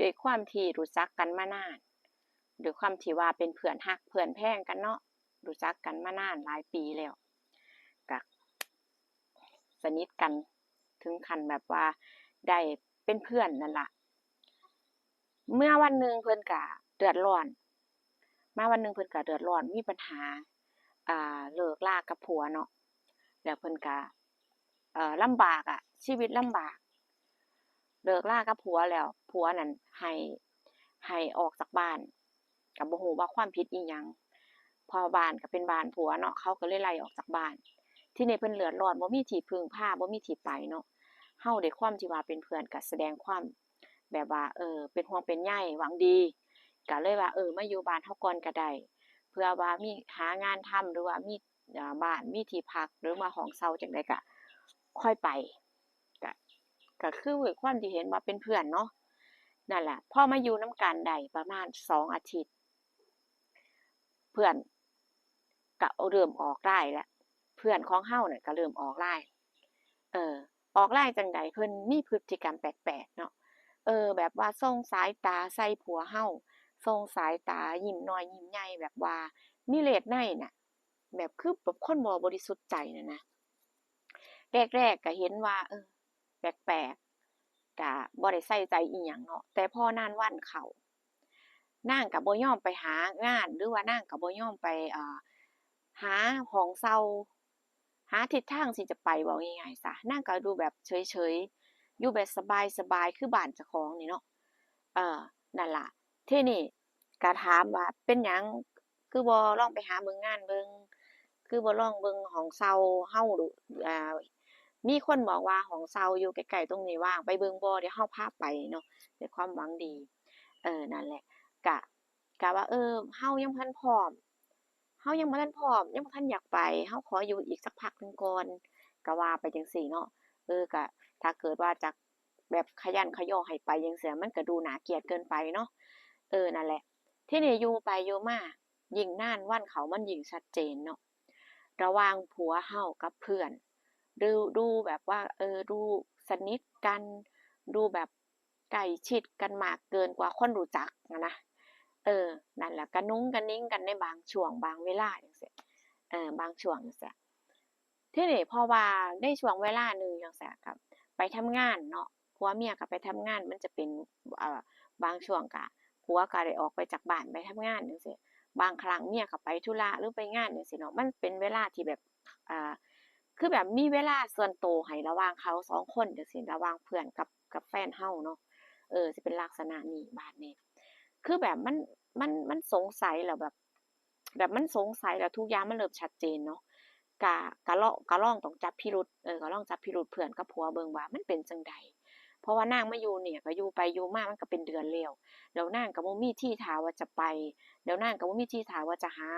ด้วยความที่รู้จักกันมานานด้วยความที่ว่าเป็นเพื่อนฮักเพื่อนแพงกันเนาะรู้จักกันมานานหลายปีแล้วก็สนิทกันถึงขั้นแบบว่าได้เป็นเพื่อนนั่นล่ะเมื่อวันหนึ่งเพิ่นก็เดือดร้อนมาวันหนึ่งเพิ่นก็เดือดร้อนมีปัญหาเลิกรากับผัวเนาะแล้วเพิ่นก็ลำบากอะชีวิตลำบากเลิกรากับผัวแล้วผัวนั่นให้ออกจากบ้านก็บ่ฮู้ว่าความผิดอิหยังเพราะบ้านก็เป็นบ้านผัวเนาะเขาก็เลยไล่ออกจากบ้านทีนี้เพิ่นเดือดร้อนบ่มีที่พึ่งพาบ่มีที่ไปเนาะเฮาด้วยความที่ว่าเป็นเพื่อนก็แสดงความแบบว่าเป็นห่วงเป็นใยหวังดีก็เลยว่ามาอยู่บ้านเฮาก่อนก็ได้เผื่อว่ามีหางานทำหรือว่ามีบ้านมีที่พักหรือว่าห้องเช่าจั่งใดก็ค่อยไปก็ก็คือด้วยความที่เห็นว่าเป็นเพื่อนเนาะนั่นแหละพอมาอยู่นำกันได้ประมาณ2อาทิตย์เพื่อนก็เริ่มออก LINE แล้วเพื่อนของเฮาน่ะก็เริ่มออก LINE เออออก LINE จั่งใดเพิ่นมีพฤติกรรมแปลกๆเนาะแบบว่าส่งสายตาใส่ผัวเฮาส่งสายตายิ้มน้อยยิ้มใหญ่แบบว่ามีเล่ห์ในน่ะแบบคือแบบคนบ่บริสุทธิ์ใจน่ะนะแรกๆก็เห็นว่าแปลกๆก็บ่ได้ใส่ใจอิหยังเนาะแต่พอนานวันเข้านางก็บ่ยอมไปหางานหรือว่านางก็บ่ยอมไปหาห้องเช่าหาทิศทางที่จะไปเว้าง่ายๆซะนางก็ดูแบบเฉยๆอยู่แบบสบายๆคือบ้านเจ้าของนี่เนาะเออนั่นล่ะทีนี้ก็ถามว่าเป็นหยังคือบ่ลองไปหาเบิ่งงานเบิ่งคือบ่ลองเบิ่งห้องเช่าเฮาดูอ่ามีคนบอกว่าห้องเช่าอยู่ใกล้ๆตรงนี้ว่างไปเบิ่งบ่เดี๋ยวเราพาไปเนาะด้วยความหวังดีนั่นแหละ กะกะว่าเฮายังบ่ทันพร้อมเฮายังบ่ทันพร้อมยังบ่ทันอยากไปเฮาขออยู่อีกสักพักหนึ่งก่อนก็ว่าไปจังซี้เนาะก็ถ้าเกิดว่าจะแบบขยันขยอให้ไปจังซี้มันก็ดูน่าเกลียดเกินไปเนาะนั่นแหละทีนี้อยู่ไปอยู่มายิ่งนานวันเขามันยิ่งชัดเจนเนาะระหว่างผัวเฮากับเพื่อนดูแบบว่าดูสนิทกันดูแบบใกล้ชิดกันมากเกินกว่าคนรู้จักอะนะเออนั่นแหละกะนุ้งกะนิ้งกันในบางช่วงบางเวลาจังซี้บางช่วงจังซี้ทีนี้พอว่าในช่วงเวลาหนึ่งจังซี้ก็ไปทำงานเนาะผัวเมียก็ไปทำงานมันจะเป็นเอ่อบางช่วงก็ผัวก็ได้ออกไปจากบ้านไปทำงานจังซี้บางครั้งเมียก็ไปธุระหรือไปงานจังซี้เนาะมันเป็นเวลาที่แบบอ่าคือแบบมีเวลาส่วนตัวให้ระหว่างเขาสองคนจังซี้ระหว่างเพื่อนกับแฟนเฮาเนาะสิเป็นลักษณะนี้บาดนี้คือแบบมันสงสัยแล้วแบบมันสงสัยแล้วทุกอย่างมันเริ่มชัดเจนเนาะก็ก็ลองต้องจับพิรุธก็ลองจับพิรุธเพื่อนกับผัวเบิ่งว่ามันเป็นจั่งใดเพราะว่านางมาอยู่เนี่ยก็อยู่ไปอยู่มามันก็เป็นเดือนแล้วนางก็บ่มีทีท่าว่าจะไปแล้วนางก็บ่มีทีท่าว่าจะหา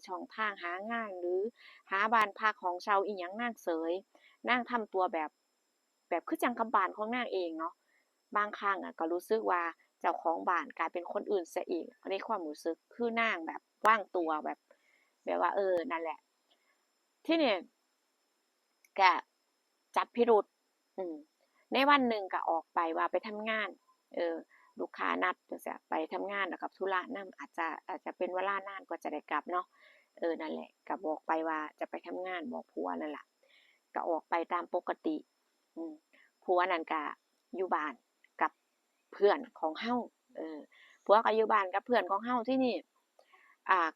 ช่องทางหางานหรือหาบ้านพักห้องเช่าอิหยังนางเสยนางทำตัวแบบคือจั่งกับบ้านของนางเองเนาะบางครั้งอะก็รู้สึกว่าเจ้าของบ้านกลายเป็นคนอื่นเสียอีกในความรู้สึกคือนางแบบวางตัวแบบว่านั่นแหละทีนี้ก็จับพิรุธอืมในวันหนึ่งก็ออกไปว่าไปทำงานเออลูกค้านัดจั่งซี้ไปทำงานแล้วก็ธุระนำอาจจะเป็นเวลานานกว่าจะได้กลับเนาะนั่นแหละก็บอกไปว่าจะไปทำงานบอกผัวนั่นล่ะก็ออกไปตามปกติอืมผัวนั่นก็อยู่บ้านกับเพื่อนของเฮาเออผัวก็อยู่บ้านกับเพื่อนของเฮาทีนี้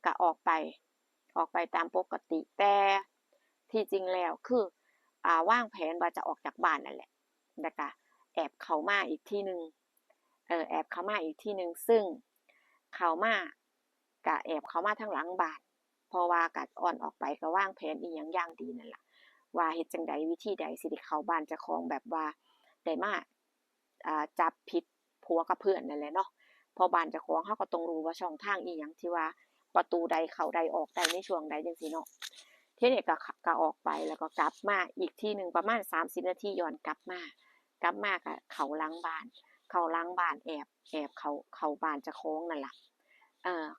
ก็ออกไปตามปกติแต่ที่จริงแล้วคือวางแผนว่าจะออกจากบ้านนั่นแหละแล้วก็แอบเข้ามาอีกที่หนึ่งแอบเข้ามาอีกที่หนึ่งซึ่งเข้ามาก็แอบเข้ามาทางหลังบ้านเพราะว่าก็ก่อนออกไปก็วางแผนอิหยังอย่างดีนั่นล่ะว่าเฮ็ดจั่งใดวิธีใดสิได้เข้าบ้านเจ้าของแบบว่าได้มาจับผิดผัวกับเพื่อนนั่นแหละเนาะเพราะบ้านเจ้าของเราก็ต้องรู้ว่าช่องทางอิหยังที่ว่าประตูใดเข้าใดออกใดในช่วงใดจังซี้เนาะทีนี้ก็ออกไปแล้วก็กลับมาอีกที่หนึ่งประมาณ30นาทีย้อนกลับมาก็เข้าหลังบ้านแอบเข้าบ้านเจ้าของนั่นล่ะ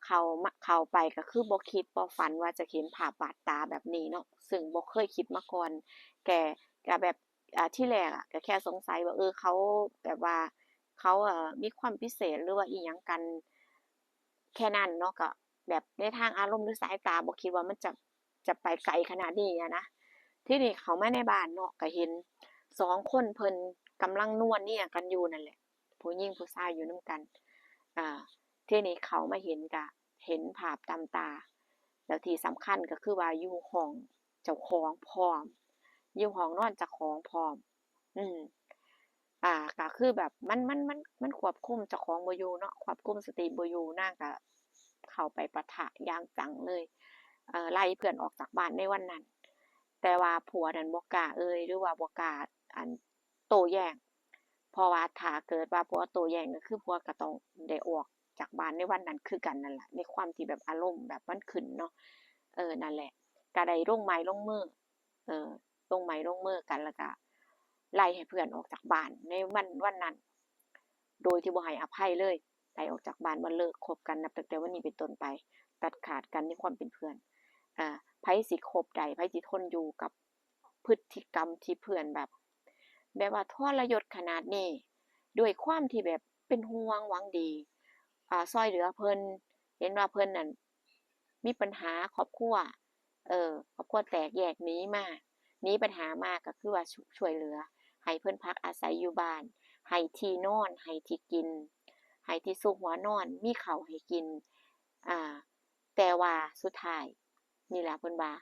เข้าไปก็คือบ่คิดบ่ฝันว่าจะเห็นภาพบาดตาแบบนี้เนาะซึ่งบ่เคยคิดมาก่อนแกก็แบบที่แรกอะก็แค่สงสัยว่าเขาแบบว่า เขามีความพิเศษหรือว่าอิหยังกันแค่นั้นเนาะก็แบบในทางอารมณ์หรือสายตาบ่คิดว่ามันจะไปไกลขนาดนี้อะนะทีนี้เข้ามาในบ้านเนาะก็เห็น2คนเพิ่นกำลังนัวเนียกันอยู่นั่นแหละผู้หญิงผู้ชายอยู่นำกันอ่าทีนี้เขามาเห็นก็เห็นภาพตามตาแล้วที่สำคัญก็คือว่าอยู่ห้องเจ้าของพร้อมอยู่ห้องนอนเจ้าของพร้อมอืม ก็คือแบบมันควบคุมเจ้าของบ่อยู่เนาะควบคุมสติบ่อยู่นางก็เข้าไปปะทะอย่างจังเลยไล่เพื่อนออกจากบ้านในวันนั้นแต่ว่าผัวนั้นบ่กล้าเอ่ยหรือว่าบ่กล้าอันโต้แย้งเพราะว่าถ้าเกิดว่าผัวโต้แย้งก็คือผัวก็ต้องได้ออกจากบ้านในวันนั้นคือกันนั่นล่ะในความที่แบบอารมณ์แบบมันขึ้นเนาะนั่นแหละก็ได้ลงไม้ลงมือเออลงไม้ลงมือกันแล้วก็ ไล่ให้เพื่อนออกจากบ้านในวันนั้นโดยที่บ่ให้อภัยเลยไล่ออกจากบ้านว่าเลิกคบกันนับตั้งแต่วันนี้เป็นต้นไปตัดขาดกันในความเป็นเพื่อนไผสิคบได้ไผสิทนอยู่กับพฤติกรรมที่เพื่อนแบบว่าทรยศขนาดนี้ด้วยความที่แบบเป็นห่วงหวังดีช่วยเหลือเพิ่นเห็นว่าเพิ่นนั่นมีปัญหาครอบครัวครอบครัวแตกแยกหนีมาหนีปัญหามาก็คือว่าช่วยเหลือ ให้เพิ่นพักอาศัยอยู่บ้านให้ที่นอนให้ที่กินให้ที่ซุกหัวนอนมีข้าวให้กินอ่าแต่ว่าสุดท้ายนี่ล่ะเพิ่นว่า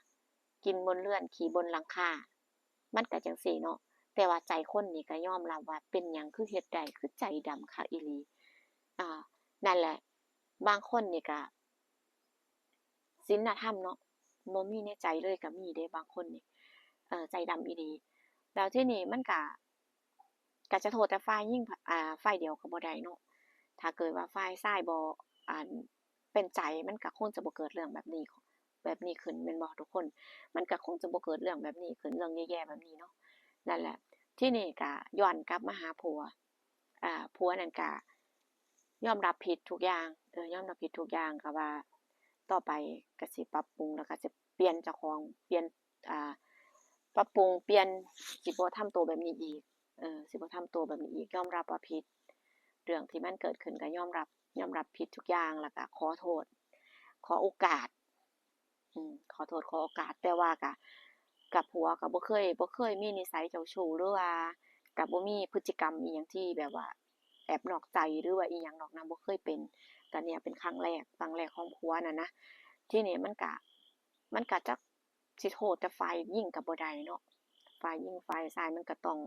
กินบนเรือนขี่บนหลังคามันก็จั่งซี้เนาะแต่ว่าใจคนนี่ก็ยอมรับว่าเป็นหยังคือเฮ็ดได้คือใจดำคักอีหลีอ่านั่นแหละบางคนนี่ก็ศีลธรรมเนาะบ่มีในใจเลยก็มีเดะบางคนนี่ใจดำอีหลีแล้วทีนี้มันก็จะโทษแต่ฝ่ายหญิงฝ่ายเดียวก็บ่ได้เนาะถ้าเกิดว่าฝ่ายชายบ่อ่าเป็นใจมันก็คงจะบ่เกิดเรื่องแบบนี้ขึ้นแม่นบ่ทุกคนมันก็คงจะบ่เกิดเรื่องแบบนี้ขึ้นเรื่องแย่ๆแบบนี้เนาะนั่นแหละทีนี้ก็ย้อนกลับมาหาผัวผัวนั่นก็ยอมรับผิดทุกอย่างยอมรับผิดทุกอย่างก็ว่าต่อไปก็สิปรับปรุงแล้วก็จะเปลี่ยนเจ้าของเปลี่ยนอ่าปรับปรุงเปลี่ยนสิบ่ทำตัวแบบนี้อีก สิบ่ทำตัวแบบนี้อีกยอมรับว่าผิดเรื่องที่มันเกิดขึ้นก็ยอมรับผิดทุกอย่างแล้วก็ขอโทษขอโอกาสขอโทษขอโอกาสแต่ว่ากับผัวก็บ่เคยมีนิสัยเจ้าชู้หรือว่าก็บ่มีพฤติกรรมอิหยังที่แบบว่าแอบนอกใจหรือว่าอิหยังดอกนะบ่เคยเป็นก็เนี่ยเป็นครั้งแรกของผัวน่ะนะทีนี้มันก็จักสิโทษแต่ฝ่ายหญิงก็บ่ได้เนาะฝ่ายหญิงฝ่ายชายมันก็ต้อง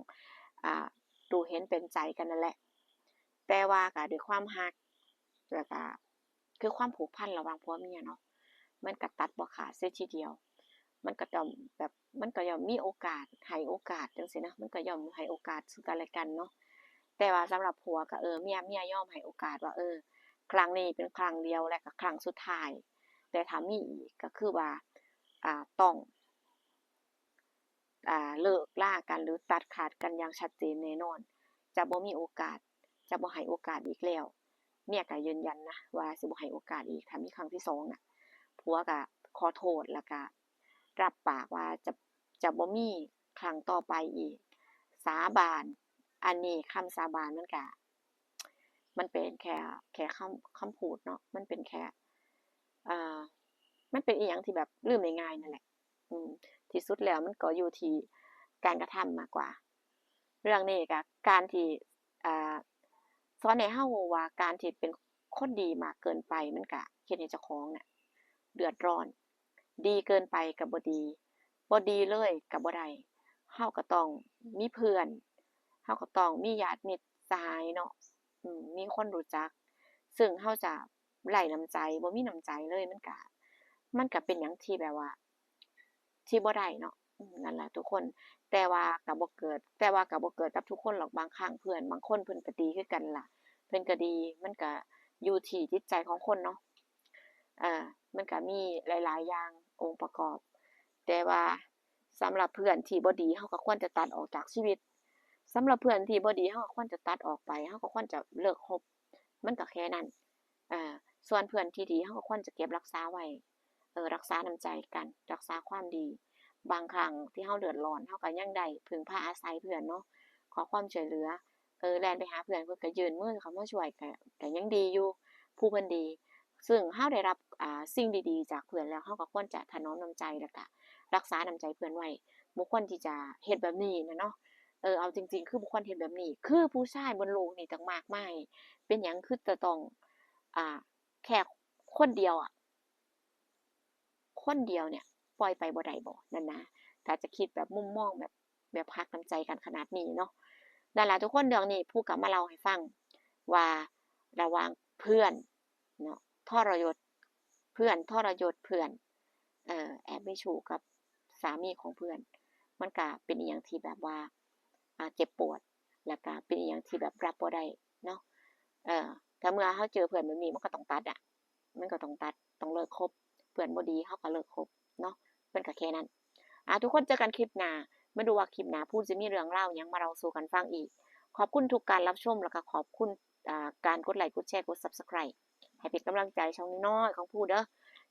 อ่ารู้เห็นเป็นใจกันนั่นแหละแต่ว่าก็ด้วยความรักแล้วก็คือความผูกพันระหว่างผัวเมียเนาะมันก็ตัดบ่ขาดเสียทีเดียวมันก็ต้องแบบมันก็ย่อมมีโอกาสให้โอกาสจังซี้นะมันก็ย่อมให้โอกาสซึ่งกันและกันเนาะแต่ว่าสำหรับผัวก็เมียยอมให้โอกาสว่าครั้งนี้เป็นครั้งเดียวและก็ครั้งสุดท้ายแต่ถ้ามีอีกก็คือว่าต้อง เลิกรากันหรือตัดขาดกันอย่างชัดเจนแน่นอนจะบ่มีโอกาสจะบ่ให้โอกาสอีกแล้วเมียก็ยืนยันนะว่าสิบ่ให้โอกาสอีกถ้ามีครั้งที่2น่ะผัวก็ขอโทษแล้วก็รับปากว่าจะบ่มีครั้งต่อไปอีกสาบานอันนี้คำสาบานมันเป็นแค่คำพูดเนาะมันเป็นแค่อ่ามันเป็นอิหยังที่แบบลืมได้ง่ายนั่นแหละอืม ที่สุดแล้วมันก็อยู่ที่การกระทำมากกว่าเรื่องนี้ก็การที่อ่าสอนให้เราว่าการที่เป็นคนดีมากเกินไปมันก็เฮ็ดให้เจ้าของน่ะเดือดร้อนดีเกินไปก็บ่ดีบ่ดีเลยก็บ่ได้เราก็ต้องมีเพื่อนเราก็ต้องมีญาติมิตรสหายเนาะมีคนรู้จักซึ่งเราจะไร้น้ำใจบ่มีน้ำใจเลยมันก็เป็นหยังที่แบบว่า ที่บ่ได้เนาะนั่นแหละทุกคนแต่ว่าก็บ่เกิดกับทุกคนหรอกบางครั้งเพื่อนบางคนเพิ่นก็ดีคือกันล่ะเพิ่นก็ดีมันก็อยู่ที่จิตใจของคนเนาะอามันก็มีหลายๆอย่างองค์ประกอบแต่ว่าสำหรับเพื่อนที่บ่ดีเราก็ควรจะตัดออกจากชีวิตสำหรับเพื่อนที่บ่ดีเราก็ควรจะตัดออกไปเราก็ควรจะเลิกคบมันก็แค่นั้นส่วนเพื่อนที่ดีเราก็ควรจะเก็บรักษาไว้รักษาน้ำใจกันรักษาความดี บางครั้งที่เราเดือดร้อนเราก็ยังได้พึ่งพาอาศัยเพื่อนเนาะขอความช่วยเหลือ แล่นไปหาเพื่อนเพิ่นก็ยื่นมือเข้ามาช่วยก็ยังดีอยู่ผู้เพิ่นดี ซึ่งเราได้รับสิ่งดีๆจากเพื่อนแล้วเราก็ควรจะถนอมน้ำใจแล้วก็รักษาน้ำใจเพื่อนไว้บ่ควรที่จะเฮ็ดแบบนี้น่ะเนาะเอาจริงๆคือบ่ควรเฮ็ดแบบนี้คือผู้ชายบนโลกนี้ตั้งมากมายเป็นหยังคือจะต้องอ่าแค่คนเดียวอะคนเดียวเนี่ยปล่อยไปบ่ได้บ่นั่นนะถ้าจะคิดแบบมุมมองแบบรักน้ำใจกันขนาดนี้เนาะนั่นล่ะทุกคนเรื่องนี้พูดก็มาเล่าให้ฟังว่าระหว่างเพื่อนเนาะทรยศเพื่อนทรยศเพื่อนแอบมีชู้กับสามีของเพื่อนมันก็เป็นอิหยังที่แบบว่าเจ็บปวดแล้วก็เป็นอิหยังที่แบบรับบ่ได้เนาะเออถ้าเมื่อเราเจอเพื่อนแบบนี้มันก็ต้องตัดอะมันก็ต้องตัดต้องเลิกคบเพื่อนบ่ดีเราก็เลิกคบเนาะมันก็แค่นั้นทุกคนเจอกันคลิปหน้ามาดูว่าคลิปหน้าพูดสิมีเรื่องเล่าหยังมาเล่าสู่กันฟังอีกขอบคุณทุกการรับชมแล้วก็ขอบคุณการกดไลค์กดแชร์กด Subscribe ให้เป็นกำลังใจช่องน้อยๆของพูดเด้อ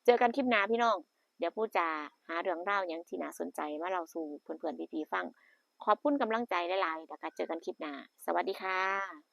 เจอกันคลิปหน้าพี่น้องเดี๋ยวพูดจะหาเรื่องเล่าหยังที่น่าสนใจมาเล่าสู่เพื่อนๆพี่ๆฟังขอบคุณกำลังใจหลายๆแล้วก็เจอกันคลิปหน้าสวัสดีค่ะ